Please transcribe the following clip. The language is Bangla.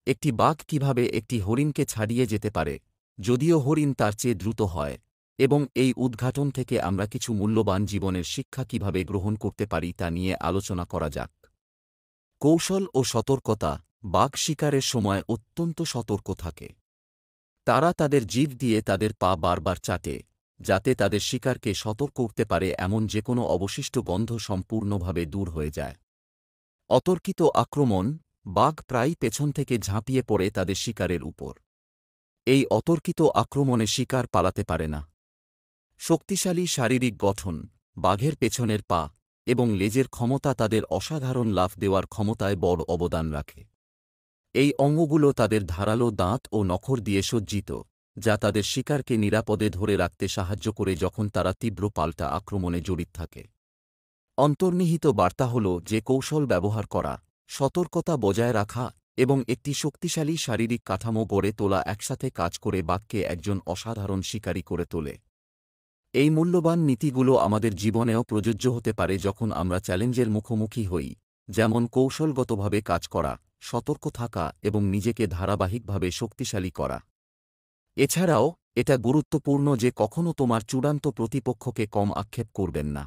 একটি বাঘ কিভাবে একটি হরিণকে ছাড়িয়ে যেতে পারে, যদিও হরিণ তার চেয়ে দ্রুত হয়, এবং এই উদ্ঘাটন থেকে আমরা কিছু মূল্যবান জীবনের শিক্ষা কিভাবে গ্রহণ করতে পারি তা নিয়ে আলোচনা করা যাক। কৌশল ও সতর্কতা। বাঘ শিকারের সময় অত্যন্ত সতর্ক থাকে। তারা তাদের জিভ দিয়ে তাদের পা বারবার চাটে, যাতে তাদের শিকারকে সতর্ক করতে পারে এমন যেকোনো অবশিষ্ট গন্ধ সম্পূর্ণভাবে দূর হয়ে যায়। অতর্কিত আক্রমণ। বাঘ প্রায়ই পেছন থেকে ঝাঁপিয়ে পড়ে তাদের শিকারের উপর। এই অতর্কিত আক্রমণে শিকার পালাতে পারে না। শক্তিশালী শারীরিক গঠন। বাঘের পেছনের পা এবং লেজের ক্ষমতা তাদের অসাধারণ লাফ দেওয়ার ক্ষমতায় বড় অবদান রাখে। এই অঙ্গগুলো তাদের ধারালো দাঁত ও নখর দিয়ে সজ্জিত, যা তাদের শিকারকে নিরাপদে ধরে রাখতে সাহায্য করে যখন তারা তীব্র পাল্টা আক্রমণে জড়িত থাকে। অন্তর্নিহিত বার্তা হল যে কৌশল ব্যবহার করা, সতর্কতা বজায় রাখা এবং একটি শক্তিশালী শারীরিক কাঠামো গড়ে তোলা একসাথে কাজ করে বাঘকে একজন অসাধারণ শিকারী করে তোলে। এই মূল্যবান নীতিগুলো আমাদের জীবনেও প্রযোজ্য হতে পারে যখন আমরা চ্যালেঞ্জের মুখোমুখি হই, যেমন কৌশলগতভাবে কাজ করা, সতর্ক থাকা এবং নিজেকে ধারাবাহিকভাবে শক্তিশালী করা। এছাড়াও এটা গুরুত্বপূর্ণ যে কখনও তোমার চূড়ান্ত প্রতিপক্ষকে কম আক্ষেপ করবেন না।